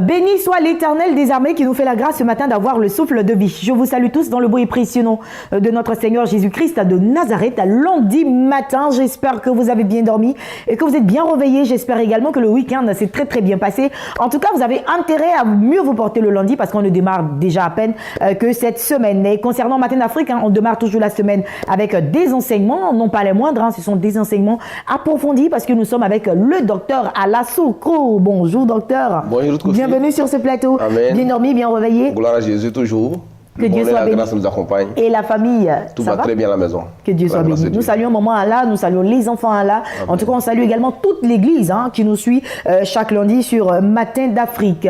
Béni soit l'Éternel des armées qui nous fait la grâce ce matin d'avoir le souffle de vie. Je vous salue tous dans le beau et précieux nom de notre Seigneur Jésus-Christ de Nazareth à lundi matin. J'espère que vous avez bien dormi et que vous êtes bien réveillés. J'espère également que le week-end s'est très très bien passé. En tout cas, vous avez intérêt à mieux vous porter le lundi parce qu'on ne démarre déjà à peine que cette semaine. Et concernant Matin d'Afrique, on démarre toujours la semaine avec des enseignements, non pas les moindres, ce sont des enseignements approfondis parce que nous sommes avec le docteur Alassoukrou. Bonjour docteur. Bonjour. Bienvenue sur ce plateau. Amen. Bien dormi, bien réveillé. Gloire à Jésus toujours. Que Dieu soit béni. La grâce nous accompagne. Et la famille, tout va très bien à la maison. Que Dieu soit béni. Nous saluons maman Allah, nous saluons les enfants Allah. En tout cas, on salue également toute l'église qui nous suit chaque lundi sur Matin d'Afrique.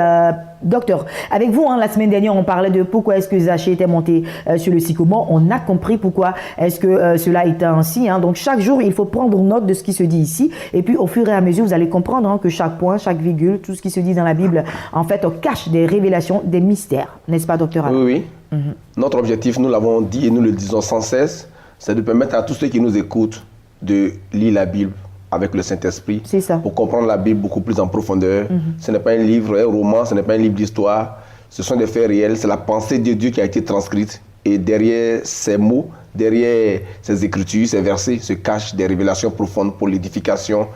Docteur, avec vous, la semaine dernière, on parlait de pourquoi est-ce que Zachée était monté sur le sycomore. On a compris pourquoi est-ce que cela était ainsi. Donc, chaque jour, il faut prendre note de ce qui se dit ici. Et puis, au fur et à mesure, vous allez comprendre que chaque point, chaque virgule, tout ce qui se dit dans la Bible, en fait, cache des révélations, des mystères. N'est-ce pas, docteur? Oui. Notre objectif, nous l'avons dit et nous le disons sans cesse, c'est de permettre à tous ceux qui nous écoutent de lire la Bible avec le Saint-Esprit, pour comprendre la Bible beaucoup plus en profondeur. Ce n'est pas un livre, un roman, ce n'est pas un livre d'histoire, ce sont des faits réels, c'est la pensée de Dieu qui a été transcrite. Et derrière ces mots, derrière ces écritures, ces versets, se cachent des révélations profondes pour l'édification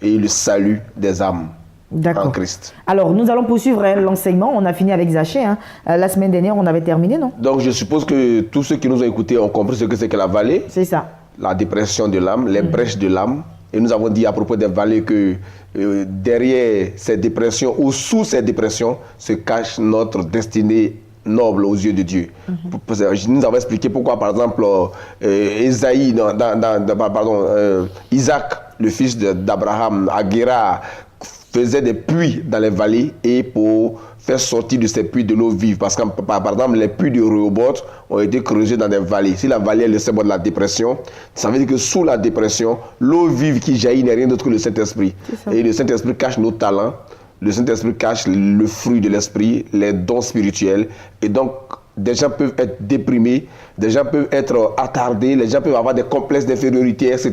et le salut des âmes. En Christ. Alors, nous allons poursuivre l'enseignement. On a fini avec Zachée. La semaine dernière, on avait terminé, non? Donc, je suppose que tous ceux qui nous ont écoutés ont compris ce que c'est que la vallée. C'est ça. La dépression de l'âme, les brèches de l'âme. Et nous avons dit à propos des vallées que derrière ces dépressions ou sous ces dépressions se cache notre destinée noble aux yeux de Dieu. Nous avons expliqué pourquoi, par exemple, Isaac, le fils d'Abraham, à Guérar, faisait des puits dans les vallées et pour faire sortir de ces puits de l'eau vive. Parce que, par exemple, les puits de Rehoboth ont été creusés dans des vallées. Si la vallée est le symbole de la dépression, ça veut dire que sous la dépression, l'eau vive qui jaillit n'est rien d'autre que le Saint-Esprit. Et le Saint-Esprit cache nos talents, le Saint-Esprit cache le fruit de l'Esprit, les dons spirituels. Et donc, des gens peuvent être déprimés, des gens peuvent être attardés, les gens peuvent avoir des complexes d'infériorité, etc.,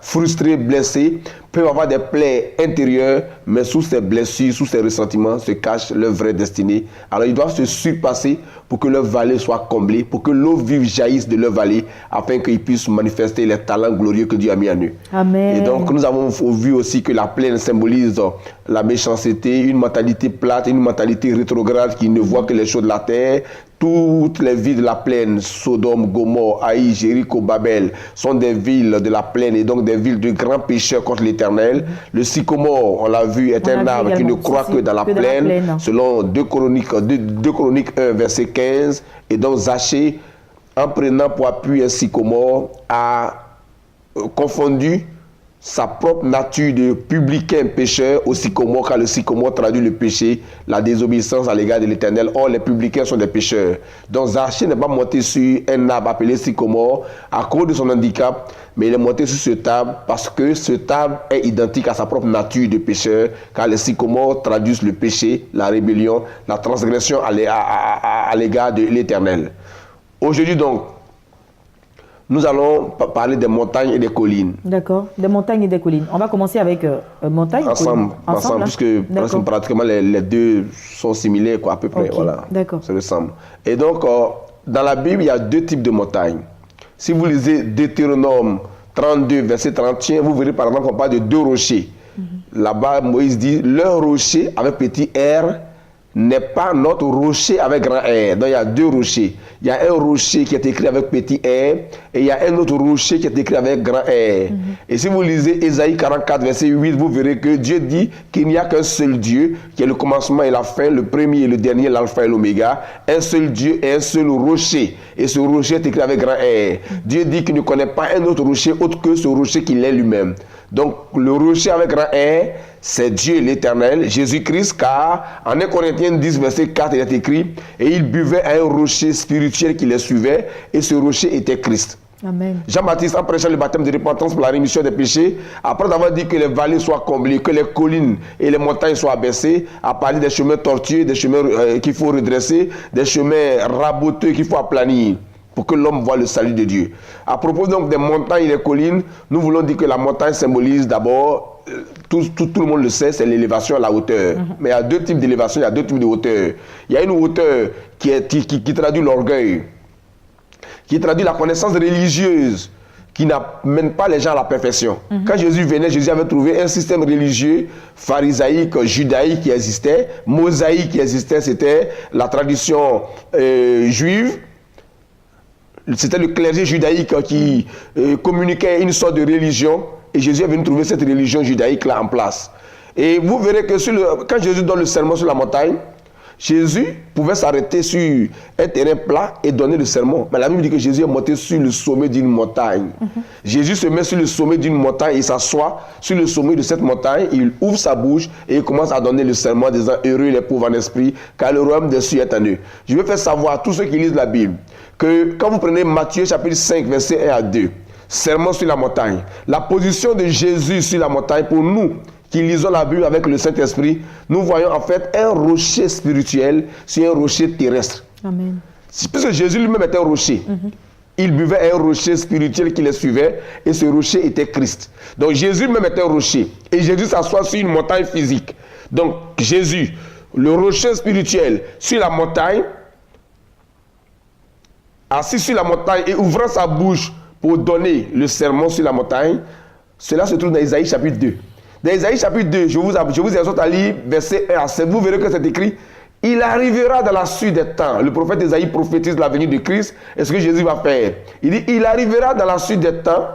frustrés, blessés, peuvent avoir des plaies intérieures, mais sous ces blessures, sous ces ressentiments se cache leur vraie destinée. Alors ils doivent se surpasser pour que leur vallée soit comblée, pour que l'eau vive jaillisse de leur vallée, afin qu'ils puissent manifester les talents glorieux que Dieu a mis en eux. Amen. Et donc nous avons vu aussi que la plaine symbolise la méchanceté, une mentalité plate, une mentalité rétrograde qui ne voit que les choses de la terre. Toutes les villes de la plaine, Sodome, Gomorrhe, Haï, Jéricho, Babel, sont des villes de la plaine et donc des villes de grands pécheurs contre l'Éternel. Le sycomore, on l'a vu, est un arbre qui ne croît que dans la plaine, selon 2 Chroniques 1, verset 15. Et donc Zachée, en prenant pour appui un sycomore, a confondu sa propre nature de publicain pécheur au sycomore, car le sycomore traduit le péché, la désobéissance à l'égard de l'Éternel. Or, les publicains sont des pécheurs. Donc, Zachée n'est pas monté sur un arbre appelé sycomore à cause de son handicap, mais il est monté sur ce arbre parce que cet arbre est identique à sa propre nature de pécheur, car les sycomores traduisent le péché, la rébellion, la transgression à l'égard de l'Éternel. Aujourd'hui, donc, nous allons parler des montagnes et des collines. D'accord, des montagnes et des collines. On va commencer avec montagnes et collines. Ensemble, puisque pratiquement les deux sont similaires, à peu près. Voilà, d'accord. Ça ressemble. Et donc, dans la Bible, il y a 2 types de montagnes. Si vous lisez Deutéronome 32, verset 31, vous verrez par exemple qu'on parle de 2 rochers. Là-bas, Moïse dit, leur rocher avec petit R n'est pas notre rocher avec grand R. Donc il y a 2 rochers. Il y a un rocher qui est écrit avec petit R et il y a un autre rocher qui est écrit avec grand R. Et si vous lisez Ésaïe 44, verset 8, vous verrez que Dieu dit qu'il n'y a qu'un seul Dieu, qui est le commencement et la fin, le premier et le dernier, l'alpha et l'oméga. Un seul Dieu et un seul rocher. Et ce rocher est écrit avec grand R. Dieu dit qu'il ne connaît pas un autre rocher autre que ce rocher qu'il est lui-même. Donc le rocher avec grand R, c'est Dieu l'Éternel, Jésus-Christ, car en 1 Corinthiens 10, verset 4, il est écrit, et il buvait à un rocher spirituel qui les suivait, et ce rocher était Christ. Amen. Jean-Baptiste, en prêchant le baptême de repentance pour la rémission des péchés, après avoir dit que les vallées soient comblées, que les collines et les montagnes soient abaissées, a parlé des chemins tortueux, des chemins qu'il faut redresser, des chemins raboteux qu'il faut aplanir. pour que l'homme voie le salut de Dieu. À propos donc des montagnes et des collines, nous voulons dire que la montagne symbolise d'abord, tout le monde le sait, c'est l'élévation à la hauteur. Mais il y a deux types d'élévation, il y a deux types de hauteur. Il y a une hauteur qui traduit l'orgueil, qui traduit la connaissance religieuse, qui n'amène pas les gens à la perfection. Quand Jésus venait, Jésus avait trouvé un système religieux, pharisaïque, judaïque qui existait, mosaïque qui existait, c'était la tradition juive. C'était le clergé judaïque qui communiquait une sorte de religion, et Jésus est venu trouver cette religion judaïque-là en place. Et vous verrez que quand Jésus donne le sermon sur la montagne, Jésus pouvait s'arrêter sur un terrain plat et donner le sermon. Mais la Bible dit que Jésus est monté sur le sommet d'une montagne. Jésus se met sur le sommet d'une montagne, il s'assoit sur le sommet de cette montagne, il ouvre sa bouche et il commence à donner le sermon en disant « Heureux les pauvres en esprit, car le royaume des cieux est en eux ». Je veux faire savoir à tous ceux qui lisent la Bible que quand vous prenez Matthieu chapitre 5, verset 1 à 2, sermon sur la montagne, la position de Jésus sur la montagne pour nous, qui lisons la Bible avec le Saint-Esprit, nous voyons en fait un rocher spirituel sur un rocher terrestre. Amen. Puisque Jésus lui-même était un rocher, il buvait un rocher spirituel qui le suivait, et ce rocher était Christ. Donc Jésus lui-même était un rocher, et Jésus s'assoit sur une montagne physique. Donc Jésus, le rocher spirituel sur la montagne, assis sur la montagne et ouvrant sa bouche pour donner le sermon sur la montagne, cela se trouve dans Isaïe chapitre 2. Dans Isaïe chapitre 2, je vous exhorte à lire verset 1 à 7. Vous verrez que c'est écrit « Il arrivera dans la suite des temps ». Le prophète Isaïe prophétise la venue de Christ et ce que Jésus va faire. Il dit « Il arrivera dans la suite des temps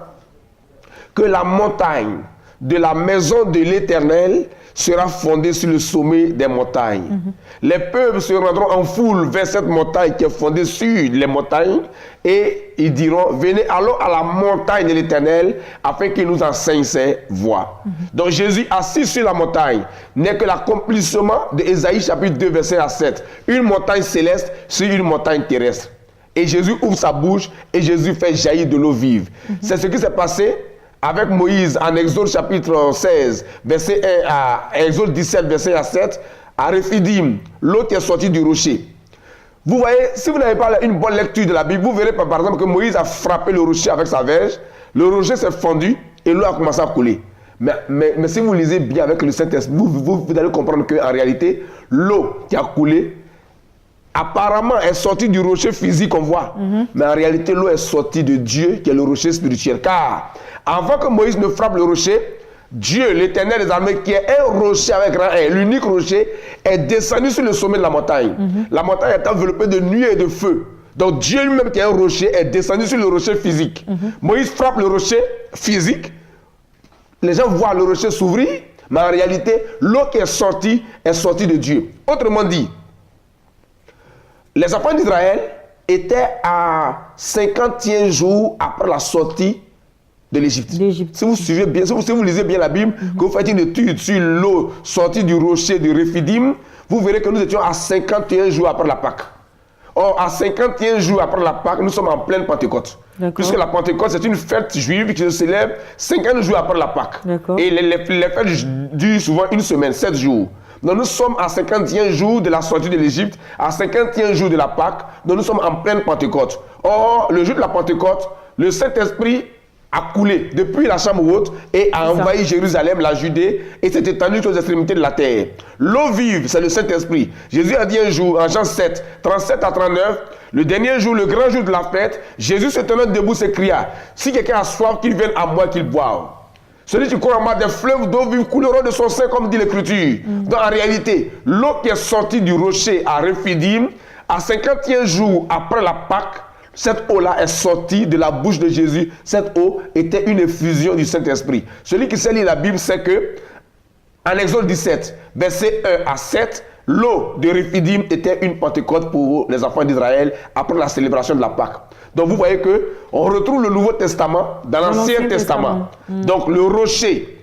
que la montagne de la maison de l'Éternel sera fondée sur le sommet des montagnes. Les peuples se rendront en foule vers cette montagne qui est fondée sur les montagnes et ils diront, venez, allons à la montagne de l'Éternel afin qu'il nous enseigne ses voies. Donc Jésus assis sur la montagne n'est que l'accomplissement de Ésaïe chapitre 2 verset à 7. Une montagne céleste sur une montagne terrestre. Et Jésus ouvre sa bouche et Jésus fait jaillir de l'eau vive. C'est ce qui s'est passé avec Moïse en Exode chapitre 16, verset 1 à Exode 17, verset à 7, à Rephidim, l'eau qui est sortie du rocher. Vous voyez, si vous n'avez pas une bonne lecture de la Bible, vous verrez par exemple que Moïse a frappé le rocher avec sa verge, le rocher s'est fondu et l'eau a commencé à couler. Mais si vous lisez bien avec le Saint-Esprit, vous allez comprendre qu'en réalité, l'eau qui a coulé, apparemment est sortie du rocher physique qu'on voit. Mais en réalité, l'eau est sortie de Dieu qui est le rocher spirituel. Car avant que Moïse ne frappe le rocher, Dieu, l'Éternel des armées, qui est un rocher avec grand R, l'unique rocher, est descendu sur le sommet de la montagne. La montagne est enveloppée de nuée et de feu. Donc Dieu lui-même qui est un rocher est descendu sur le rocher physique. Moïse frappe le rocher physique. Les gens voient le rocher s'ouvrir, mais en réalité, l'eau qui est sortie de Dieu. Autrement dit, les enfants d'Israël étaient à 50e jour après la sortie de l'Égypte. Si vous suivez bien, si vous lisez bien la Bible, que vous faites une étude sur l'eau sortie du rocher de Rephidim, vous verrez que nous étions à 51 jours après la Pâque. Or, à 51 jours après la Pâque, nous sommes en pleine Pentecôte. Puisque la Pentecôte, c'est une fête juive qui se célèbre 50 jours après la Pâque. Et les fêtes durent souvent une semaine, 7 jours. Donc nous sommes à 51 jours de la sortie de l'Égypte, à 51 jours de la Pâque, donc nous sommes en pleine Pentecôte. Or, le jour de la Pentecôte, le Saint-Esprit a coulé depuis la chambre haute et a envahi Jérusalem, la Judée, et s'est étendu aux extrémités de la terre. L'eau vive, c'est le Saint-Esprit. Jésus a dit un jour, en Jean 7, 37 à 39, le dernier jour, le grand jour de la fête, Jésus se tenant debout s'écria, si quelqu'un a soif, qu'il vienne à moi, qu'il boive. Celui qui croit en moi, des fleuves d'eau vive couleront de son sein, comme dit l'Écriture. Donc en réalité, l'eau qui est sortie du rocher à Rephidim, à 51 jours après la Pâque, cette eau-là est sortie de la bouche de Jésus. Cette eau était une effusion du Saint-Esprit. Celui qui sait lire la Bible sait que, en Exode 17, verset 1 à 7, l'eau de Rephidim était une Pentecôte pour les enfants d'Israël après la célébration de la Pâque. Donc vous voyez qu'on retrouve le Nouveau Testament dans l'Ancien Testament. Donc le rocher,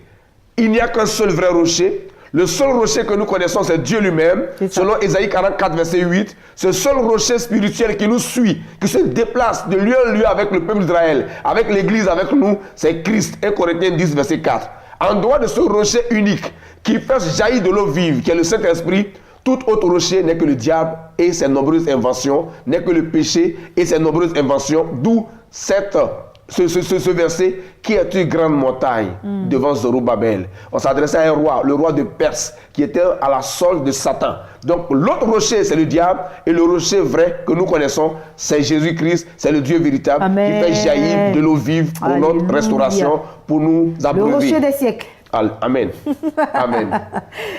il n'y a qu'un seul vrai rocher. Le seul rocher que nous connaissons, c'est Dieu lui-même. Selon Ésaïe 44, verset 8, ce seul rocher spirituel qui nous suit, qui se déplace de lieu en lieu avec le peuple d'Israël, avec l'Église, avec nous, c'est Christ. 1 Corinthiens 10, verset 4. En dehors de ce rocher unique qui fait jaillir de l'eau vive, qui est le Saint-Esprit, Tout autre rocher n'est que le diable et ses nombreuses inventions, n'est que le péché et ses nombreuses inventions, d'où ce verset qui est une grande montagne devant Zorobabel. On s'adressait à un roi, le roi de Perse, qui était à la solde de Satan. Donc l'autre rocher, c'est le diable, et le rocher vrai que nous connaissons, c'est Jésus-Christ, c'est le Dieu véritable. Amen. Qui fait jaillir de l'eau vive pour Alléluia. notre restauration, pour nous abreuver. Le rocher des siècles. Amen. Amen.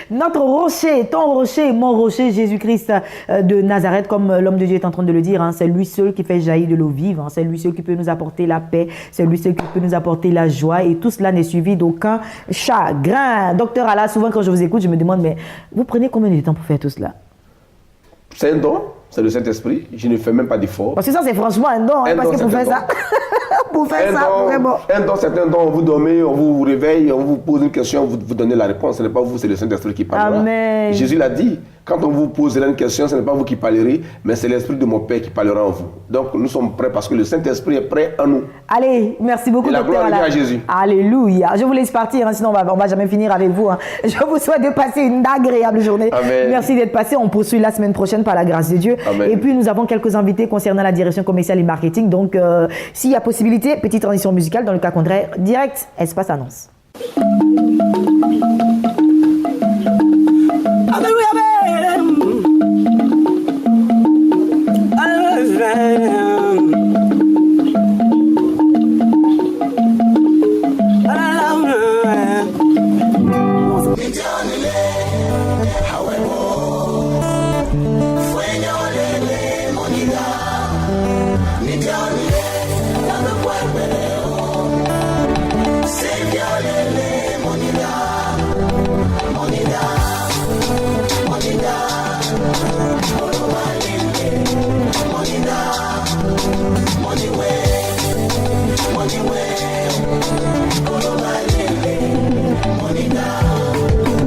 Notre rocher, ton rocher, mon rocher, Jésus-Christ de Nazareth, comme l'homme de Dieu est en train de le dire, hein, c'est lui seul qui fait jaillir de l'eau vive, hein, c'est lui seul qui peut nous apporter la paix, c'est lui seul qui peut nous apporter la joie, et tout cela n'est suivi d'aucun chagrin. Docteur Allah, souvent quand je vous écoute, je me demande, mais vous prenez combien de temps pour faire tout cela? C'est un don, c'est le Saint-Esprit, je ne fais même pas d'effort. Parce que ça, c'est franchement un don, hein, parce que pour faire ça, pour faire ça, vraiment. Un don, c'est un don, vous dormez, on vous réveille, on vous pose une question, vous donnez la réponse. Ce n'est pas vous, c'est le Saint-Esprit qui parlera. Amen. Jésus l'a dit, quand on vous posera une question, ce n'est pas vous qui parlerez, mais c'est l'Esprit de mon Père qui parlera en vous. Donc nous sommes prêts parce que le Saint-Esprit est prêt en nous. Allez, merci beaucoup, Et la docteur gloire Allah. à Jésus. Alléluia. Je vous laisse partir, hein, sinon on va jamais finir avec vous. Hein. Je vous souhaite de passer une agréable journée. Amen. Merci d'être passé. On poursuit la semaine prochaine par la grâce de Dieu. Amen. Et puis nous avons quelques invités concernant la direction commerciale et marketing. Donc s'il y a possibilité, petite transition musicale. Dans le cas contraire, direct, espace annonce.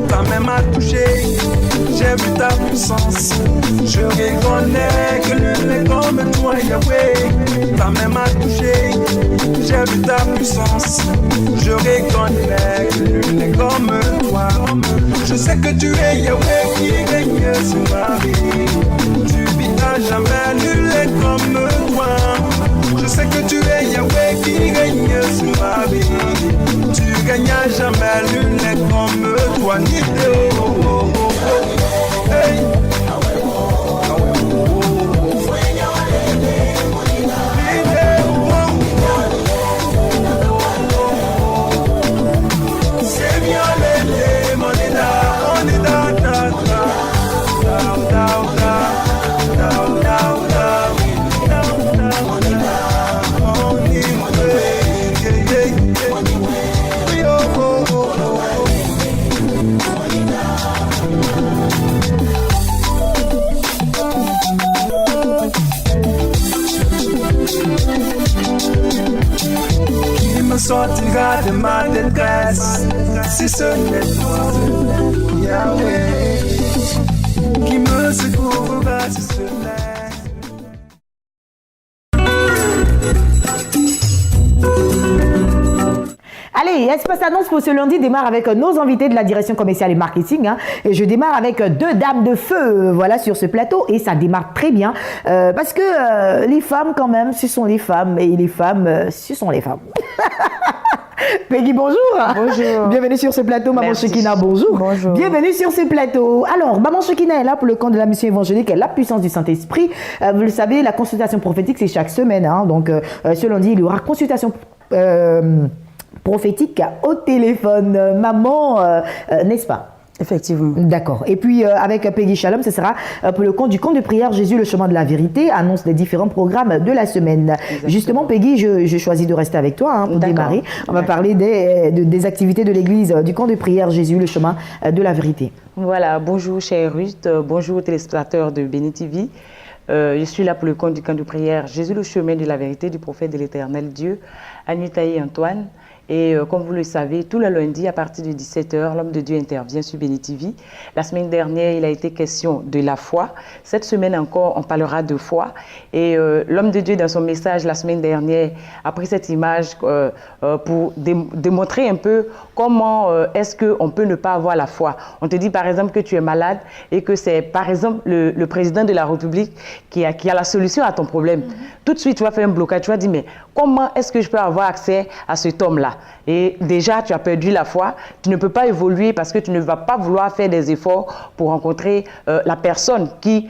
Ta main m'a touché, j'ai vu ta puissance. Je reconnais que l'une est comme toi, Yahweh. Ta main m'a touché, j'ai vu ta puissance. Je reconnais que l'une est comme toi. Je sais que tu es Yahweh qui règne sur ma vie. Tu vis à jamais, nul est comme toi. Je sais que tu es Yahweh qui règne sur ma vie. Tu règnes à jamais, nul n'est comme toi, ni hey. Sortira de ma détresse, si ce n'est toi, Yahweh, qui me secourra, si ce n'est. Allez, Espace Annonce pour ce lundi démarre avec nos invités de la direction commerciale et marketing. Hein, et je démarre avec deux dames de feu voilà, sur ce plateau. Et ça démarre très bien. Parce que les femmes, quand même, ce sont les femmes. Et les femmes, ce sont les femmes. Peggy, bonjour. Bonjour. Bienvenue sur ce plateau, Maman Merci. Shekina, bonjour. Bonjour. Bienvenue sur ce plateau. Alors, Maman Shekina est là pour le camp de la mission évangélique et la puissance du Saint-Esprit. Vous le savez, la consultation prophétique, c'est chaque semaine. Hein, donc, ce lundi, il y aura consultation prophétique au téléphone. Maman, n'est-ce pas? Effectivement. D'accord. Et puis, avec Peggy Shalom, ce sera pour le compte du compte de prière Jésus, le chemin de la vérité, annonce des différents programmes de la semaine. Exactement. Justement, Peggy, je choisis de rester avec toi hein, pour D'accord. démarrer. On va parler des activités de l'église, du compte de prière Jésus, le chemin de la vérité. Voilà, bonjour chère Ruth, bonjour aux téléspectateurs de Béni TV. Je suis là pour le compte du camp de prière Jésus, le chemin de la vérité du prophète de l'éternel Dieu, Anita et Antoine. Et comme vous le savez, tout le lundi, à partir de 17h, l'homme de Dieu intervient sur Béni TV. La semaine dernière, il a été question de la foi. Cette semaine encore, on parlera de foi. Et l'homme de Dieu, dans son message la semaine dernière, a pris cette image pour démontrer un peu comment est-ce qu'on peut ne pas avoir la foi. On te dit par exemple que tu es malade et que c'est par exemple le président de la République qui a la solution à ton problème. Tout de suite, tu vas faire un blocage. Tu vas dire, mais comment est-ce que je peux avoir accès à cet homme-là? Et déjà, tu as perdu la foi. Tu ne peux pas évoluer parce que tu ne vas pas vouloir faire des efforts pour rencontrer la personne qui,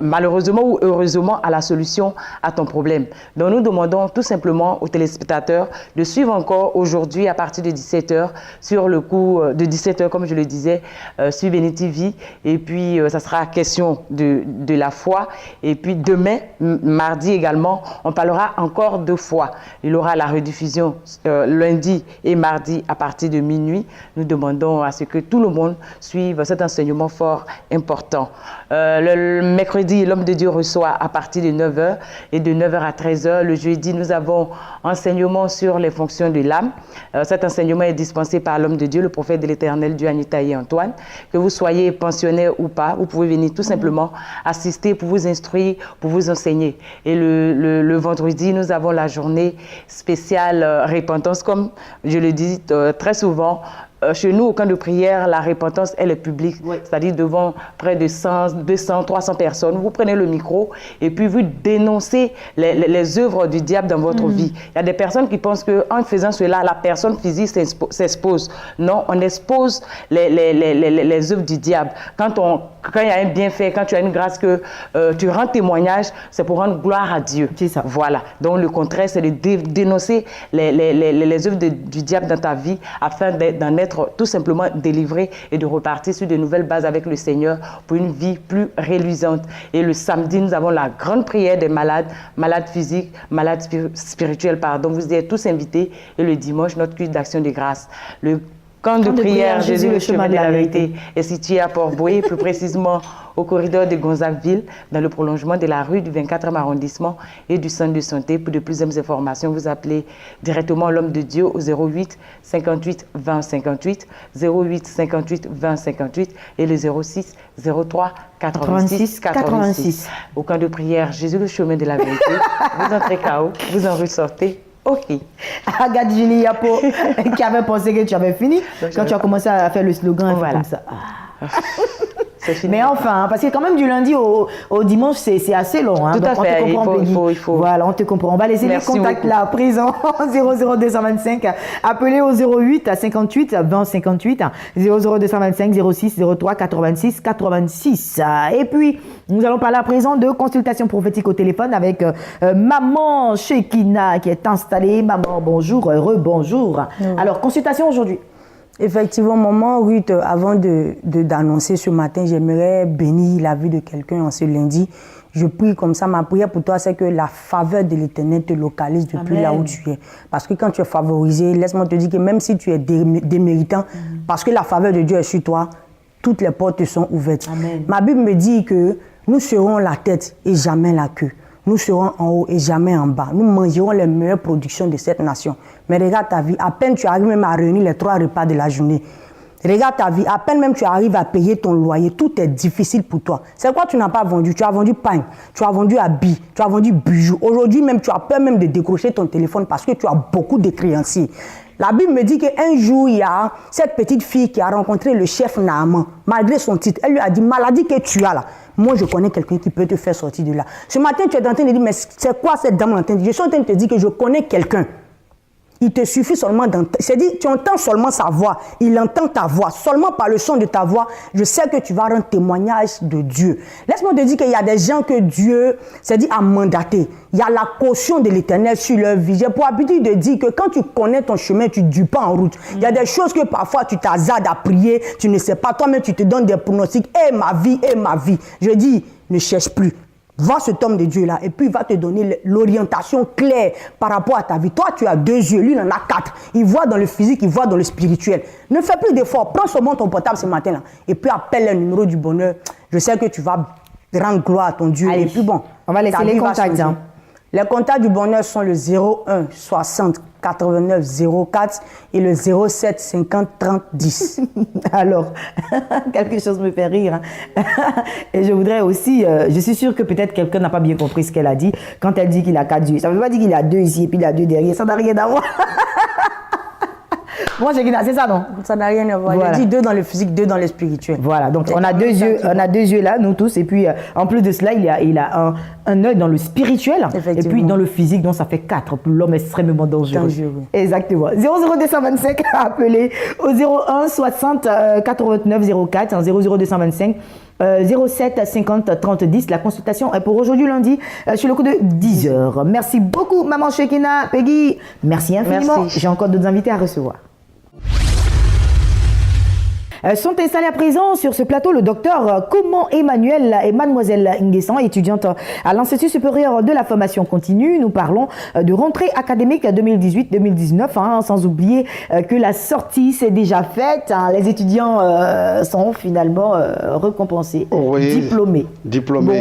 malheureusement ou heureusement, a la solution à ton problème. Donc, nous demandons tout simplement aux téléspectateurs de suivre encore aujourd'hui à partir de 17h, sur le coup de 17h, comme je le disais, sur Béni TV. Et puis, ça sera question de la foi. Et puis, demain, mardi également, on parlera encore de foi. Il y aura la rediffusion lundi et mardi à partir de minuit. Nous demandons à ce que tout le monde suive cet enseignement fort important. Le mercredi, l'homme de Dieu reçoit à partir de 9h et de 9h à 13h. Le jeudi, nous avons enseignement sur les fonctions de l'âme. Cet enseignement est dispensé par l'homme de Dieu, le prophète de l'Éternel, Dieu Anita et Antoine. Que vous soyez pensionnaire ou pas, vous pouvez venir tout simplement assister pour vous instruire, pour vous enseigner. Et le vendredi, nous avons la journée spéciale repentance, comme je le dis très souvent. Chez nous, au camp de prière, la repentance, elle est publique. Oui. C'est-à-dire devant près de 100, 200, 300 personnes. Vous prenez le micro et puis vous dénoncez les œuvres du diable dans votre vie. Il y a des personnes qui pensent qu'en faisant cela, la personne physique s'expose. Non, on expose les œuvres du diable. Quand il y a un bienfait, quand tu as une grâce que tu rends témoignage, c'est pour rendre gloire à Dieu. C'est ça. Voilà. Donc le contraire, c'est de dénoncer les œuvres du diable dans ta vie afin d'en être tout simplement délivré et de repartir sur de nouvelles bases avec le Seigneur pour une vie plus reluisante. Et le samedi, nous avons la grande prière des malades, malades physiques, malades spirituels, pardon. Vous êtes tous invités. Et le dimanche, notre culte d'action de grâce. Le camp de prière, Jésus, le chemin de la vérité, est situé à Port-Boué, plus précisément au corridor de Gonzague-Ville, dans le prolongement de la rue du 24e arrondissement et du centre de santé. Pour de plus amples informations, vous appelez directement l'homme de Dieu au 08 58 20 58, 08 58 20 58 et le 06 03 86 86. Au camp de prière, Jésus, le chemin de la vérité, vous entrez KO, vous en ressortez. OK. Regarde Julie Yapo, qui avait pensé que tu avais fini. Donc, quand tu as commencé à faire le slogan, voilà. Comme ça. Mais enfin, parce que quand même du lundi au dimanche, c'est assez long. Hein. Tout à fait, il faut. Voilà, on te comprend. On va laisser les contacts là, présents, 00225. Appelez au 08 à 58 20 58, 00225 06 03 86 86. Et puis, nous allons parler à présent de consultation prophétique au téléphone avec Maman Shekina qui est installée. Maman, bonjour, rebonjour. Alors, consultation aujourd'hui. Effectivement, maman Ruth, avant d'annoncer ce matin, j'aimerais bénir la vie de quelqu'un en ce lundi. Je prie comme ça. Ma prière pour toi, c'est que la faveur de l'Éternel te localise depuis Amen. Là où tu es. Parce que quand tu es favorisé, laisse-moi te dire que même si tu es déméritant, parce que la faveur de Dieu est sur toi, toutes les portes te sont ouvertes. Amen. Ma Bible me dit que nous serons la tête et jamais la queue. Nous serons en haut et jamais en bas. Nous mangerons les meilleures productions de cette nation. Mais regarde ta vie, à peine tu arrives même à réunir les 3 repas de la journée. Regarde ta vie, à peine même tu arrives à payer ton loyer, tout est difficile pour toi. C'est quoi tu n'as pas vendu? Tu as vendu pain, tu as vendu habits, tu as vendu bijoux. Aujourd'hui même, tu as peur même de décrocher ton téléphone parce que tu as beaucoup de créanciers. La Bible me dit qu'un jour, il y a cette petite fille qui a rencontré le chef Naaman, malgré son titre. Elle lui a dit, maladie que tu as là, moi je connais quelqu'un qui peut te faire sortir de là. Ce matin, tu es en train de dire, mais c'est quoi cette dame en train de dire? Je suis en train de te dire que je connais quelqu'un. Il te suffit seulement d'entendre. C'est-à-dire, tu entends seulement sa voix. Il entend ta voix. Seulement par le son de ta voix, je sais que tu vas rendre témoignage de Dieu. Laisse-moi te dire qu'il y a des gens que Dieu, c'est-à-dire, a mandaté. Il y a la caution de l'Éternel sur leur vie. J'ai pour habitude de dire que quand tu connais ton chemin, tu ne dures pas en route. Il y a des choses que parfois tu t'hasardes à prier, tu ne sais pas toi-même, tu te donnes des pronostics. Ma vie, ma vie. Je dis, ne cherche plus. Va cet homme de Dieu-là et puis il va te donner l'orientation claire par rapport à ta vie. Toi, tu as 2 yeux, lui, il en a 4. Il voit dans le physique, il voit dans le spirituel. Ne fais plus d'efforts. Prends seulement ton portable ce matin-là et puis appelle le numéro du bonheur. Je sais que tu vas rendre gloire à ton Dieu. Allez, et puis bon, on va laisser les contacts. Les contacts du bonheur sont le 01 60 89 04 et le 07 50 30 10. Alors, quelque chose me fait rire. Hein. Et je voudrais aussi, je suis sûre que peut-être quelqu'un n'a pas bien compris ce qu'elle a dit quand elle dit qu'il a 4 yeux. Ça ne veut pas dire qu'il a 2 ici et puis il a 2 derrière. Ça n'a rien à voir. Moi, c'est ça, non? Ça n'a rien à voir. Voilà. Il dit 2 dans le physique, 2 dans le spirituel. Voilà, donc on a 2 yeux, là, nous tous, et puis en plus de cela, il a un œil dans le spirituel, et puis dans le physique, donc ça fait 4 pour l'homme extrêmement dangereux. Exactement. 00225, appelez au 01 60 89 04, 00225 07 50 30 10. La consultation est pour aujourd'hui lundi sur le coup de 10h. Merci beaucoup, Maman Shekina, Peggy. Merci infiniment. J'ai encore d'autres invités à recevoir. Sont installés à présent sur ce plateau le docteur Comment Emmanuel et mademoiselle Nguessan, étudiante à l'Institut supérieur de la formation continue. Nous parlons de rentrée académique 2018-2019, hein, sans oublier que la sortie s'est déjà faite. Hein, les étudiants sont finalement récompensés, diplômés.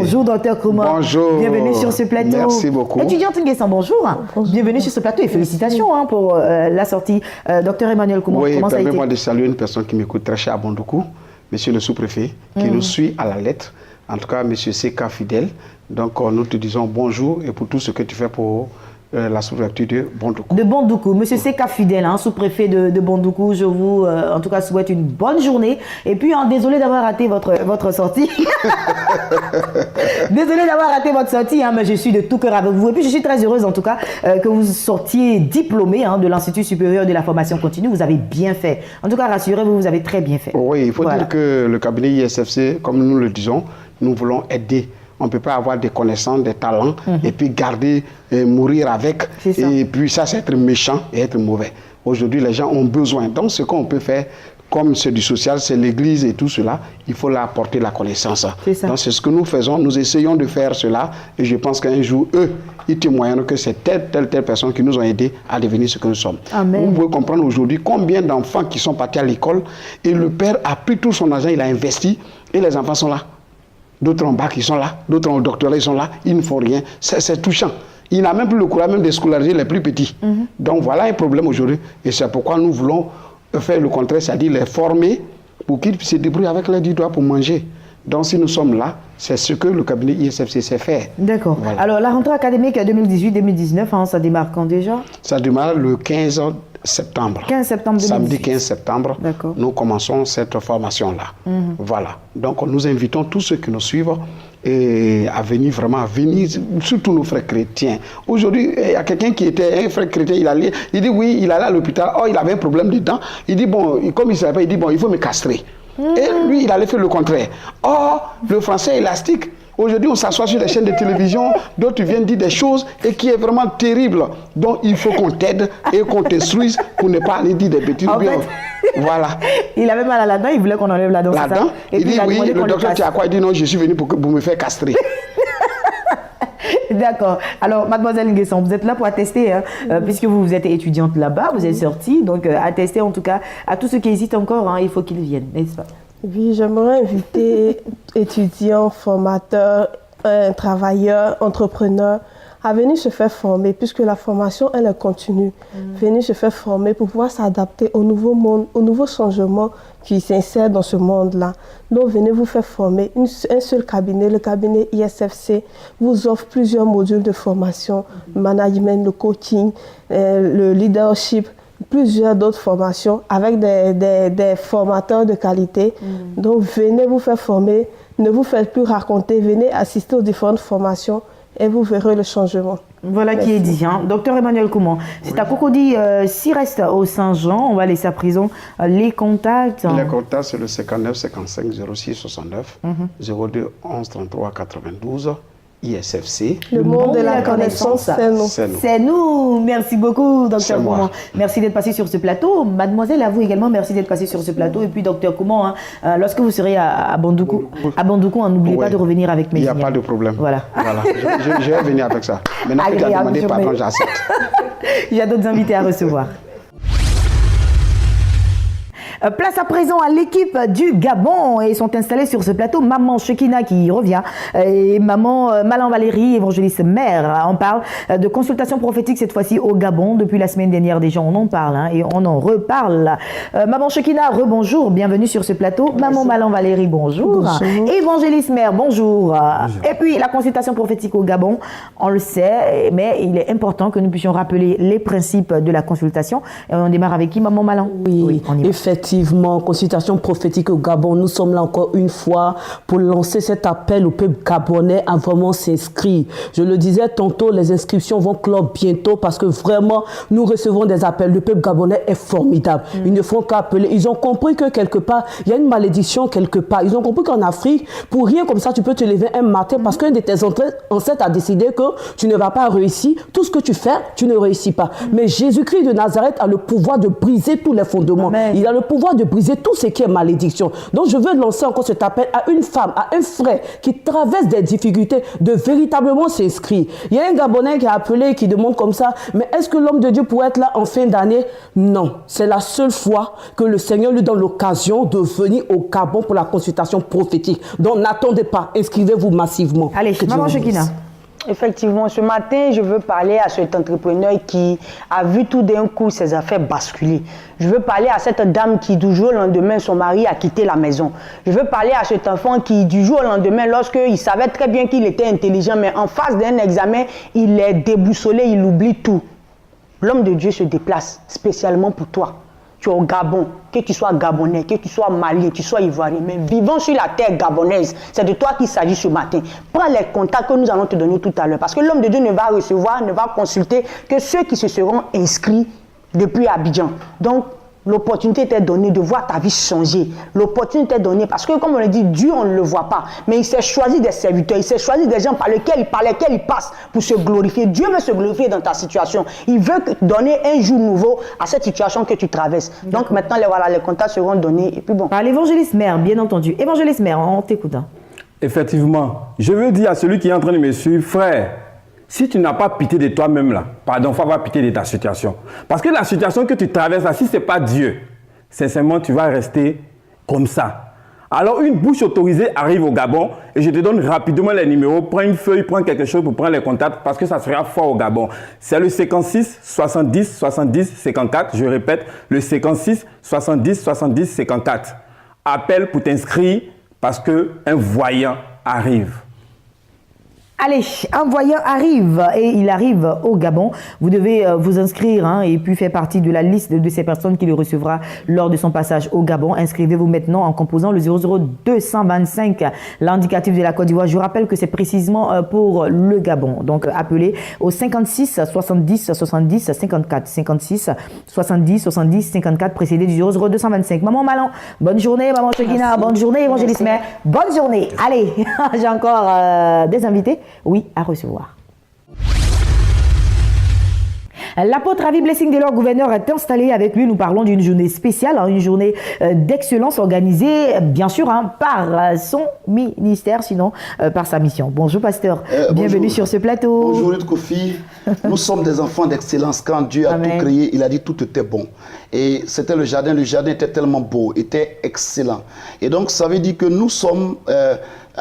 Bonjour docteur Comment. Bonjour. Bienvenue sur ce plateau. Merci beaucoup. Étudiante Nguessan, bonjour. Bienvenue sur ce plateau et félicitations hein, pour la sortie. Docteur Emmanuel, comment ça a été? Permettez-moi de saluer une personne qui m'écoute très cher à Bondoukou, monsieur le sous-préfet, qui nous suit à la lettre, en tout cas monsieur C.K. Fidèle. Donc nous te disons bonjour et pour tout ce que tu fais pour la sous-préfecture de Bondoukou. De Bondoukou, monsieur C.K. Fidèle, hein, sous-préfet de Bondoukou, je vous en tout cas souhaite une bonne journée. Et puis désolé d'avoir raté votre sortie. Désolé d'avoir raté votre sortie, hein, mais je suis de tout cœur avec vous. Et puis je suis très heureuse en tout cas que vous sortiez diplômé hein, de l'Institut supérieur de la formation continue. Vous avez bien fait. En tout cas, rassurez-vous, vous avez très bien fait. Oui, il faut dire que le cabinet ISFC, comme nous le disons, nous voulons aider. On ne peut pas avoir des connaissances, des talents, et puis garder, mourir avec. Et puis ça, c'est être méchant et être mauvais. Aujourd'hui, les gens ont besoin. Donc, ce qu'on peut faire, comme c'est du social, c'est l'église et tout cela, il faut leur apporter la connaissance. Donc, c'est ce que nous faisons. Nous essayons de faire cela. Et je pense qu'un jour, eux, ils témoigneront que c'est telle personne qui nous ont aidés à devenir ce que nous sommes. Amen. Vous pouvez comprendre aujourd'hui combien d'enfants qui sont partis à l'école et le père a pris tout son argent, il a investi et les enfants sont là. D'autres en bac, ils sont là. D'autres en doctorat, ils sont là. Ils ne font rien. C'est touchant. Il n'a même plus le courage même de scolariser les plus petits. Donc voilà un problème aujourd'hui. Et c'est pourquoi nous voulons faire le contraire, c'est-à-dire les former pour qu'ils se débrouillent avec leurs 10 doigts pour manger. Donc si nous sommes là, c'est ce que le cabinet ISFC sait faire. D'accord. Voilà. Alors la rentrée académique 2018-2019, hein, ça démarre quand déjà? Ça démarre le 15 septembre. 15 septembre 2018. Samedi 15 septembre, nous commençons cette formation-là. Voilà. Donc nous invitons tous ceux qui nous suivent à venir vraiment, surtout nos frères chrétiens. Aujourd'hui, il y a quelqu'un qui était un frère chrétien, il dit oui, il allait à l'hôpital, il avait un problème de dents. Il dit bon, comme il ne savait pas, il dit bon, il faut me castrer. Et lui, il allait faire le contraire. Le français élastique. Aujourd'hui, on s'assoit sur les chaînes de télévision, d'autres viennent dire des choses et qui est vraiment terrible. Donc, il faut qu'on t'aide et qu'on t'instruise pour ne pas aller dire des bêtises. Voilà. Il avait mal à la dent, il voulait qu'on enlève la dent. La dent. Il dit oui, le docteur, tu as quoi? Il dit non, je suis venu pour me faire castrer. D'accord. Alors, mademoiselle Nguessan, vous êtes là pour attester, hein, puisque vous êtes étudiante là-bas, vous êtes sortie, donc attester en tout cas à tous ceux qui hésitent encore, hein, il faut qu'ils viennent, n'est-ce pas? Oui, j'aimerais inviter étudiants, formateurs, travailleurs, entrepreneurs à venir se faire former, puisque la formation, elle est continue. Venir se faire former pour pouvoir s'adapter au nouveau monde, au nouveau changement qui s'insère dans ce monde-là. Donc, venez vous faire former. Un seul cabinet, le cabinet ISFC, vous offre plusieurs modules de formation, le management, le coaching, le leadership, plusieurs d'autres formations avec des formateurs de qualité. Donc, venez vous faire former, ne vous faites plus raconter, venez assister aux différentes formations et vous verrez le changement. Voilà. Merci. Qui est dit. Hein. Docteur Emmanuel Comment, c'est à Cocody, s'il reste au Saint-Jean, on va laisser à prison les contacts. Les contacts, c'est le 59 55 06 69 02 11 33 92. ISFC. Le monde de la connaissance, c'est nous. C'est nous. Merci beaucoup, docteur Comment. Merci d'être passé sur ce plateau. Mademoiselle, à vous également, merci d'être passé sur ce plateau. Et puis, docteur Comment, hein, lorsque vous serez à Bondoukou, n'oubliez pas de revenir avec mes. Il n'y a pas de problème. Voilà. Je vais venir avec ça. Maintenant que tu as demandé pardon, j'accepte. Il y a d'autres invités à recevoir. Place à présent à l'équipe du Gabon et sont installés sur ce plateau Maman Chekina qui revient et Maman Malan Valérie, évangéliste mère. On parle de consultation prophétique cette fois-ci au Gabon. Depuis la semaine dernière déjà on en parle et on en reparle. Maman Chekina, rebonjour, bienvenue sur ce plateau. Merci. Maman Malan Valérie, bonjour. Évangéliste mère, bonjour. Et puis la consultation prophétique au Gabon, on le sait, mais il est important que nous puissions rappeler les principes de la consultation. Et on démarre avec qui, Maman Malan? Oui, effectivement, consultation prophétique au Gabon. Nous sommes là encore une fois pour lancer cet appel au peuple gabonais à vraiment s'inscrire. Je le disais tantôt, les inscriptions vont clore bientôt parce que vraiment, nous recevons des appels. Le peuple gabonais est formidable. Ils ne font qu'appeler. Ils ont compris que quelque part, il y a une malédiction quelque part. Ils ont compris qu'en Afrique, pour rien comme ça, tu peux te lever un matin parce qu'un de tes ancêtres a décidé que tu ne vas pas réussir. Tout ce que tu fais, tu ne réussis pas. Mais Jésus-Christ de Nazareth a le pouvoir de briser tous les fondements. Amen. Il a le pouvoir de briser tout ce qui est malédiction. Donc je veux lancer encore cet appel à une femme, à un frère qui traverse des difficultés de véritablement s'inscrire. Il y a un Gabonais qui a appelé, qui demande comme ça, mais est-ce que l'homme de Dieu pourrait être là en fin d'année? Non. C'est la seule fois que le Seigneur lui donne l'occasion de venir au Gabon pour la consultation prophétique. Donc n'attendez pas, inscrivez-vous massivement. Allez, Maman Chekina. Effectivement, ce matin, je veux parler à cet entrepreneur qui a vu tout d'un coup ses affaires basculer. Je veux parler à cette dame qui, du jour au lendemain, son mari a quitté la maison. Je veux parler à cet enfant qui, du jour au lendemain, lorsqu'il savait très bien qu'il était intelligent, mais en face d'un examen, il est déboussolé, il oublie tout. L'homme de Dieu se déplace spécialement pour toi. Tu es au Gabon, que tu sois gabonais, que tu sois malien, que tu sois ivoirien, mais vivant sur la terre gabonaise, c'est de toi qu'il s'agit ce matin. Prends les contacts que nous allons te donner tout à l'heure, parce que l'homme de Dieu ne va recevoir, ne va consulter que ceux qui se seront inscrits depuis Abidjan. Donc, l'opportunité t'est donnée de voir ta vie changer. L'opportunité t'est donnée parce que, comme on le dit, Dieu, on ne le voit pas. Mais il s'est choisi des serviteurs, il s'est choisi des gens par lesquels il passe pour se glorifier. Dieu veut se glorifier dans ta situation. Il veut donner un jour nouveau à cette situation que tu traverses. Donc maintenant, les contacts seront donnés. Et puis bon. Par l'évangéliste mère, bien entendu. Évangéliste mère, on t'écoute. Effectivement. Je veux dire à celui qui est en train de me suivre, frère, si tu n'as pas pitié de toi-même là, pardon, il faut avoir pitié de ta situation. Parce que la situation que tu traverses là, si ce n'est pas Dieu, sincèrement, tu vas rester comme ça. Alors, une bouche autorisée arrive au Gabon et je te donne rapidement les numéros. Prends une feuille, prends quelque chose pour prendre les contacts parce que ça sera fort au Gabon. C'est le 56 70 70 54. Je répète, le 56 70 70 54. Appelle pour t'inscrire parce qu'un voyant arrive. Allez, un voyant arrive et il arrive au Gabon. Vous devez vous inscrire et puis faire partie de la liste de ces personnes qui le recevra lors de son passage au Gabon. Inscrivez-vous maintenant en composant le 00225, l'indicatif de la Côte d'Ivoire. Je vous rappelle que c'est précisément pour le Gabon. Donc appelez au 56 70 70 54 56 70 70 54 précédé du 00225. Maman Malan, bonne journée. Maman Chekina, bonne journée. Évangéliste mère, bonne journée. Allez, j'ai encore des invités. Oui, à recevoir. L'apôtre Avi Blessing Delors, gouverneur, est installé avec lui. Nous parlons d'une journée spéciale, une journée d'excellence organisée, bien sûr, par son ministère, sinon par sa mission. Bonjour, pasteur. Bienvenue bonjour. Sur ce plateau. Bonjour, Kofi. Nous sommes des enfants d'excellence. Quand Dieu a tout créé, il a dit tout était bon. Et c'était le jardin. Le jardin était tellement beau, était excellent. Et donc, ça veut dire que nous sommes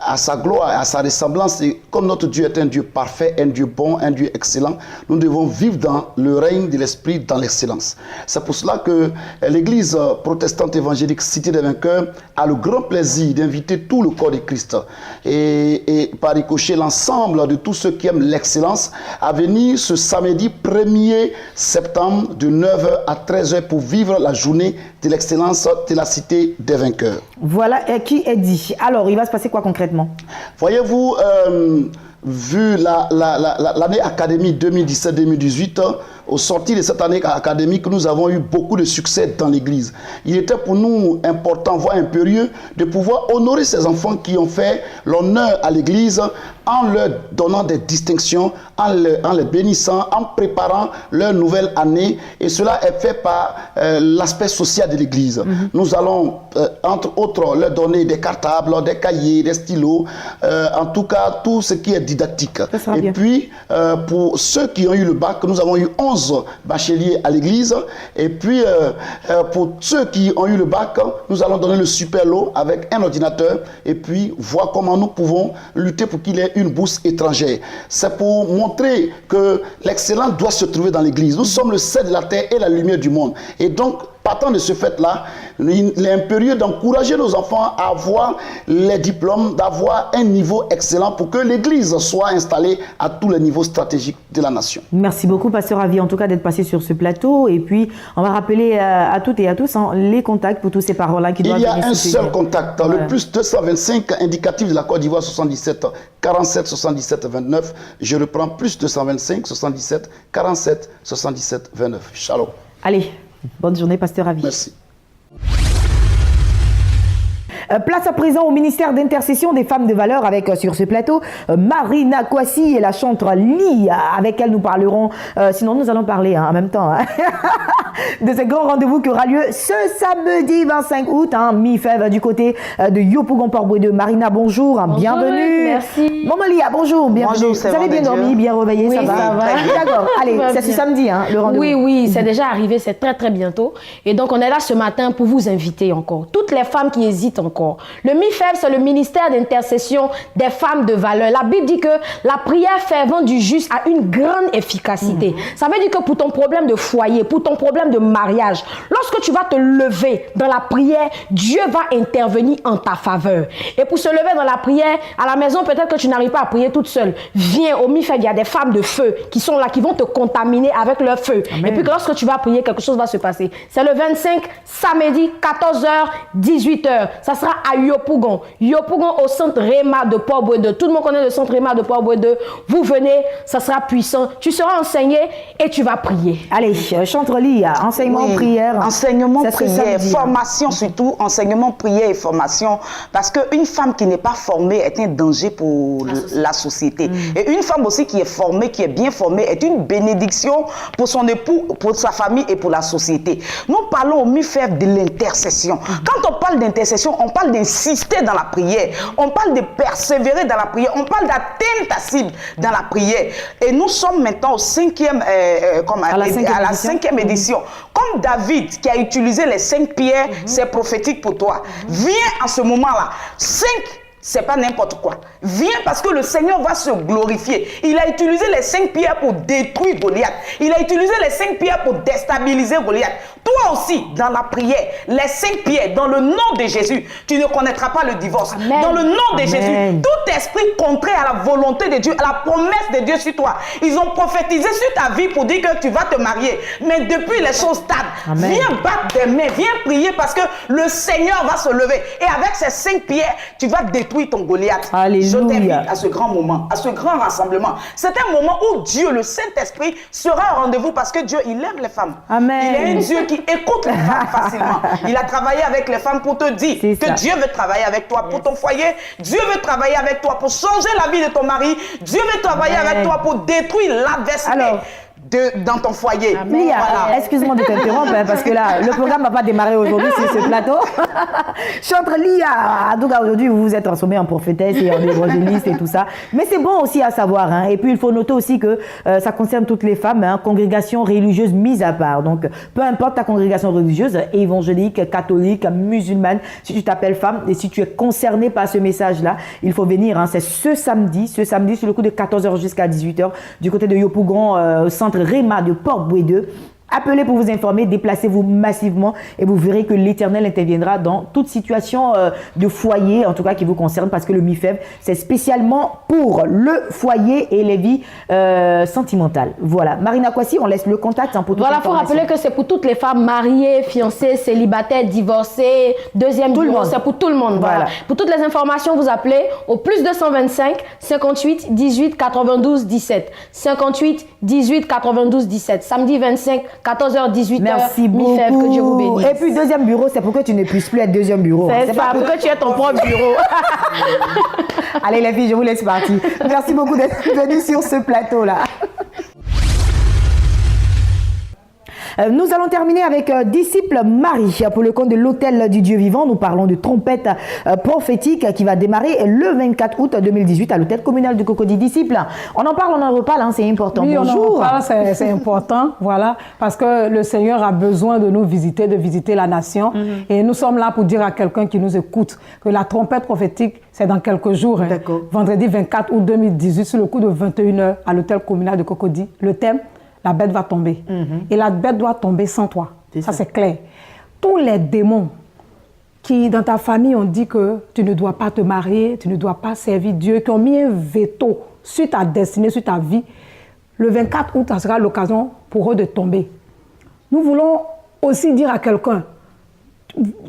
à sa gloire, à sa ressemblance. Et comme notre Dieu est un Dieu parfait, un Dieu bon, un Dieu excellent, nous devons vivre dans le règne de l'Esprit, dans l'excellence. C'est pour cela que l'Église protestante évangélique Cité des Vainqueurs a le grand plaisir d'inviter tout le corps de Christ et par ricochet l'ensemble de tous ceux qui aiment l'excellence à venir ce samedi 1er septembre de 9h à 13h pour vivre la journée de l'excellence de la Cité des Vainqueurs. Voilà qui est dit. Alors, il va se passer quoi concrètement? Voyez-vous, vu l'année académique 2017-2018, au sortir de cette année académique, nous avons eu beaucoup de succès dans l'Église. Il était pour nous important, voire impérieux, de pouvoir honorer ces enfants qui ont fait l'honneur à l'Église en leur donnant des distinctions, en les bénissant, en préparant leur nouvelle année. Et cela est fait par l'aspect social de l'Église. Nous allons, entre autres, leur donner des cartables, des cahiers, des stylos, en tout cas, tout ce qui est didactique. Et puis, pour ceux qui ont eu le bac, nous avons eu 11 11 bacheliers à l'église. Et puis, pour ceux qui ont eu le bac, nous allons donner le super lot avec un ordinateur et puis voir comment nous pouvons lutter pour qu'il y ait une bourse étrangère. C'est pour montrer que l'excellence doit se trouver dans l'église. Nous sommes le sel de la terre et la lumière du monde. Et donc, partant de ce fait-là, il est impérieux d'encourager nos enfants à avoir les diplômes, d'avoir un niveau excellent pour que l'Église soit installée à tous les niveaux stratégiques de la nation. Merci beaucoup, Pasteur Ravi, en tout cas d'être passé sur ce plateau. Et puis, on va rappeler à toutes et à tous les contacts pour tous ces parents-là qui doivent venir. Il y a un seul contact, le plus 225 indicatif de la Côte d'Ivoire 77 47 77 29. Je reprends plus 225 77 47 77 29. Shalom. Allez. Bonne journée, Pasteur Ravi. Merci. Place à présent au ministère d'intercession des femmes de valeur avec sur ce plateau Marina Kwasi et la chantre Lia. Avec elle nous parlerons, sinon nous allons parler en même temps de ce grand rendez-vous qui aura lieu ce samedi 25 août, mi-fèvre du côté de Yopougon Port-Boued de Marina. Bonjour, bienvenue. Merci. Maman Lia, bonjour, bienvenue. Bonjour, vous avez bien dormi, bien réveillé, oui, ça va? D'accord, allez, c'est ce samedi le rendez-vous. Oui, oui, c'est déjà arrivé, c'est très très bientôt. Et donc on est là ce matin pour vous inviter encore. Toutes les femmes qui hésitent encore. Le MIFEV, c'est le ministère d'intercession des femmes de valeur. La Bible dit que la prière fervente du juste a une grande efficacité. Ça veut dire que pour ton problème de foyer, pour ton problème de mariage, lorsque tu vas te lever dans la prière, Dieu va intervenir en ta faveur. Et pour se lever dans la prière, à la maison, peut-être que tu n'arrives pas à prier toute seule. Viens au MIFEV, il y a des femmes de feu qui sont là, qui vont te contaminer avec leur feu. Amen. Et puis lorsque tu vas prier, quelque chose va se passer. C'est le 25, samedi, 14h, 18h. Ça sera à Yopougon. Yopougon au centre Réma de Port-Boued. Tout le monde connaît le centre Réma de Port-Boued. Vous venez, ça sera puissant. Tu seras enseigné et tu vas prier. Allez, chantre Lia, enseignement, prière. Enseignement, prière, formation surtout, enseignement, prière et formation. Parce qu'une femme qui n'est pas formée est un danger pour la société. Et une femme aussi qui est formée, qui est bien formée, est une bénédiction pour son époux, pour sa famille et pour la société. Nous parlons au MIFEV de l'intercession. Quand on parle d'intercession, on parle d'insister dans la prière, on parle de persévérer dans la prière, on parle d'atteindre ta cible dans la prière. Et nous sommes maintenant au à la cinquième édition. Comme David qui a utilisé les 5 pierres, c'est prophétique pour toi. Viens en ce moment-là. 5, c'est pas n'importe quoi. Viens parce que le Seigneur va se glorifier. Il a utilisé les 5 pierres pour détruire Goliath. Il a utilisé les 5 pierres pour déstabiliser Goliath. Toi aussi, dans la prière, les 5 pierres, dans le nom de Jésus, tu ne connaîtras pas le divorce. Amen. Dans le nom de Jésus, tout esprit contraire à la volonté de Dieu, à la promesse de Dieu sur toi, ils ont prophétisé sur ta vie pour dire que tu vas te marier. Mais depuis, les choses tardent. Viens battre des mains, viens prier parce que le Seigneur va se lever. Et avec ces 5 pierres, tu vas détruire ton Goliath. Alléluia. Je t'invite à ce grand moment, à ce grand rassemblement. C'est un moment où Dieu, le Saint-Esprit, sera au rendez-vous parce que Dieu, il aime les femmes. Amen. Il est un Dieu qui écoute les femmes facilement. Il a travaillé avec les femmes pour te dire que Dieu veut travailler avec toi pour ton foyer. Dieu veut travailler avec toi pour changer la vie de ton mari. Dieu veut travailler avec toi pour détruire l'adversité dans ton foyer. Lia, excuse-moi de t'interrompre parce que là, le programme va pas démarrer aujourd'hui sur ce plateau. Chantre Lia, en tout cas aujourd'hui, vous vous êtes transformée en prophétesse et en évangéliste et tout ça. Mais c'est bon aussi à savoir. Et puis, il faut noter aussi que ça concerne toutes les femmes, congrégations religieuses mises à part. Donc, peu importe ta congrégation religieuse, évangélique, catholique, musulmane, si tu t'appelles femme et si tu es concerné par ce message-là, il faut venir. C'est ce samedi, sur le coup de 14h jusqu'à 18h, du côté de Yopougon, au centre Réma de Port-Boued. Appelez pour vous informer, déplacez-vous massivement et vous verrez que l'Éternel interviendra dans toute situation de foyer, en tout cas qui vous concerne, parce que le MIFEV, c'est spécialement pour le foyer et les vies sentimentales. Voilà. Marina Kwasi, on laisse le contact pour toute il faut rappeler que c'est pour toutes les femmes mariées, fiancées, célibataires, divorcées, deuxième bureau, c'est pour tout le monde. Voilà. Pour toutes les informations, vous appelez au plus 225 58 18 92 17. 58 18 92 17. Samedi 25 14h, 18h. Merci beaucoup. Que Dieu vous bénisse. Et puis, deuxième bureau, c'est pour que tu ne puisses plus être deuxième bureau. C'est ça, pour que tu aies ton propre bureau. Allez, les filles, je vous laisse partir. Merci beaucoup d'être venus sur ce plateau-là. Nous allons terminer avec Disciple Marie. Pour le compte de l'Hôtel du Dieu Vivant, nous parlons de trompette prophétique qui va démarrer le 24 août 2018 à l'Hôtel communal de Cocody. Disciple, on en parle, on en reparle, hein, c'est important. Oui, bonjour. On en parle, c'est important, voilà, parce que le Seigneur a besoin de nous visiter, de visiter la nation. Et nous sommes là pour dire à quelqu'un qui nous écoute que la trompette prophétique, c'est dans quelques jours. Hein, vendredi 24 août 2018, sur le coup de 21h à l'Hôtel communal de Cocody. Le thème, la bête va tomber. Et la bête doit tomber sans toi. Ça, c'est clair. Tous les démons qui, dans ta famille, ont dit que tu ne dois pas te marier, tu ne dois pas servir Dieu, qui ont mis un veto sur ta destinée, sur ta vie, le 24 août, ça sera l'occasion pour eux de tomber. Nous voulons aussi dire à quelqu'un,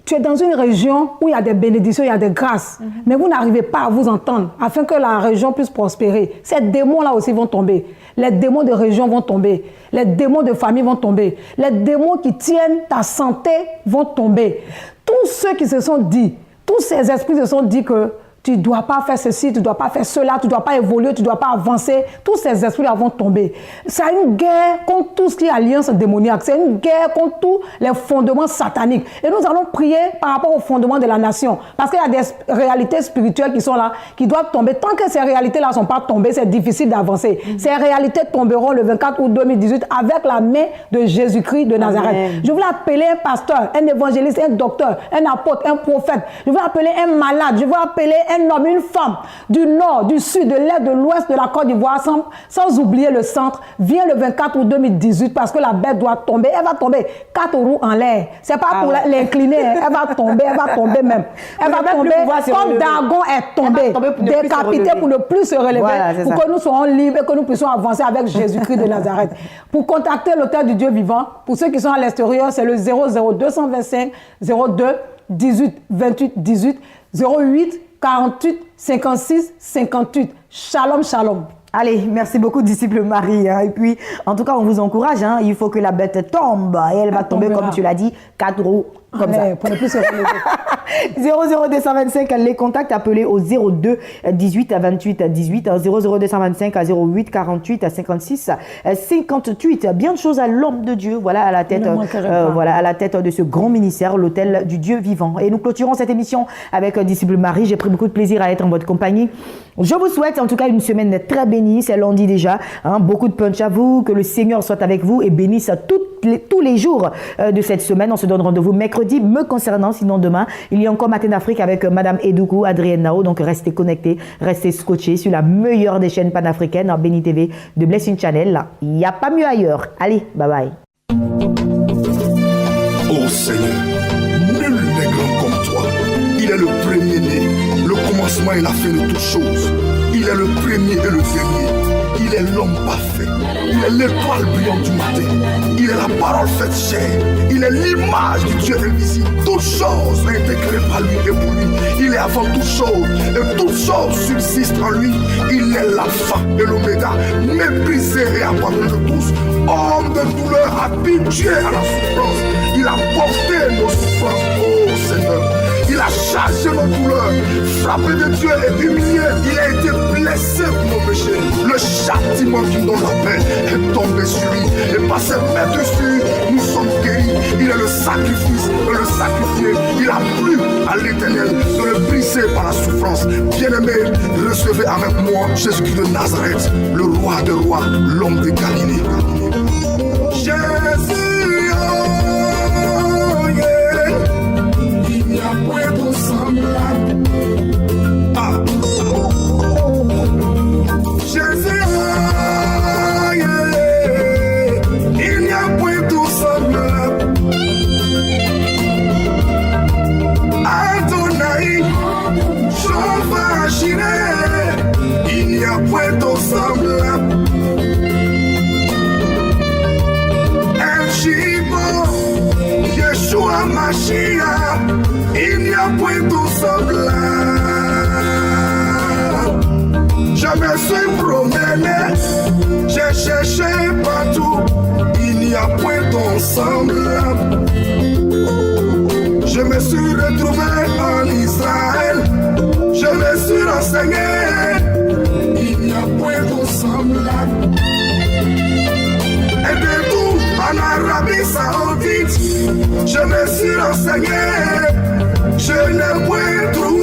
tu es dans une région où il y a des bénédictions, il y a des grâces, mais vous n'arrivez pas à vous entendre afin que la région puisse prospérer. Ces démons-là aussi vont tomber. Les démons de région vont tomber. Les démons de famille vont tomber. Les démons qui tiennent ta santé vont tomber. Tous ceux qui se sont dit, tous ces esprits se sont dit que tu ne dois pas faire ceci, tu ne dois pas faire cela, tu ne dois pas évoluer, tu ne dois pas avancer. Tous ces esprits-là vont tomber. C'est une guerre contre tout ce qui est alliance démoniaque. C'est une guerre contre tous les fondements sataniques. Et nous allons prier par rapport aux fondements de la nation. Parce qu'il y a des réalités spirituelles qui sont là, qui doivent tomber. Tant que ces réalités-là ne sont pas tombées, c'est difficile d'avancer. Ces réalités tomberont le 24 août 2018 avec la main de Jésus-Christ de Nazareth. Amen. Je voulais appeler un pasteur, un évangéliste, un docteur, un apôtre, un prophète. Je voulais appeler un malade. Je voulais appeler un homme, une femme, du nord, du sud, de l'est, de l'ouest de la Côte d'Ivoire, sans oublier le centre. Viens le 24 août 2018 parce que la bête doit tomber. Elle va tomber 4 roues en l'air. C'est pas pour l'incliner. Elle va tomber même. Elle va tomber comme Dagon est tombé, décapité pour ne plus se relever, voilà, pour que nous soyons libres et que nous puissions avancer avec Jésus-Christ de Nazareth. Pour contacter l'Hôtel du Dieu Vivant, pour ceux qui sont à l'extérieur, c'est le 00225 02 18 28 18 08 48 56 58. Shalom, shalom. Allez, merci beaucoup, disciple Marie. Hein. Et puis, en tout cas, on vous encourage. Hein. Il faut que la bête tombe. Et elle va tomber, comme tu l'as dit, 4 roues. Comme ça. Pour ne plus se relever. 00225, les contacts, appelez au 02 18 28 18, 00225 à 08 48 à 56 58. Bien de choses à l'homme de Dieu, voilà à la tête, voilà à la tête de ce grand ministère, l'Hôtel du Dieu Vivant. Et nous clôturons cette émission avec Disciple Marie. J'ai pris beaucoup de plaisir à être en votre compagnie. Je vous souhaite en tout cas une semaine très bénie, c'est lundi déjà. Hein, beaucoup de punch à vous, que le Seigneur soit avec vous et bénisse tous les jours de cette semaine. On se donne rendez-vous mercredi, me concernant, sinon demain, il y a encore Matin d'Afrique avec Madame Edoukou, Adrienne Nao. Donc restez connectés, restez scotchés sur la meilleure des chaînes panafricaines, en Béni TV de Blessing Channel. Il n'y a pas mieux ailleurs. Allez, bye bye. Oh Seigneur, nul n'est grand comme toi. Il est le premier-né, le commencement et la fin de toutes choses. Il est le premier et le dernier. Il est l'homme parfait. Il est l'étoile brillante du matin. Il est la parole faite chair. Il est l'image du Dieu invisible. Toutes choses ont été créées par lui et pour lui. Il est avant toutes choses et toutes choses subsistent en lui. Il est l'alpha et l'oméga, méprisé et abandonné de tous. Homme de douleur, habitué à la souffrance. Il a porté nos souffrances, oh Seigneur. Il a chargé nos douleurs, frappé de Dieu et humilié. Il a été blessé pour nos péchés. Le châtiment qui nous donne la paix est tombé sur lui. Et par ses mains dessus, nous sommes guéris. Il est le sacrifice et le sacrifié. Il a plu à l'Éternel de le briser par la souffrance. Bien-aimé, recevez avec moi Jésus-Christ de Nazareth, le roi des rois, l'homme de Galilée. Jésus. Jésus, il n'y a point tout semblable. Adonai, Jehovah Jireh, il n'y a point tout semblable. El Shibo, Yeshua Mashiach, il n'y a point tout semblable. Je me suis promené, j'ai cherché partout, il n'y a point ton semblable. Je me suis retrouvé en Israël, je me suis renseigné, il n'y a point ton semblable. Et de tout en Arabie Saoudite. Je me suis renseigné, je n'ai point trouvé.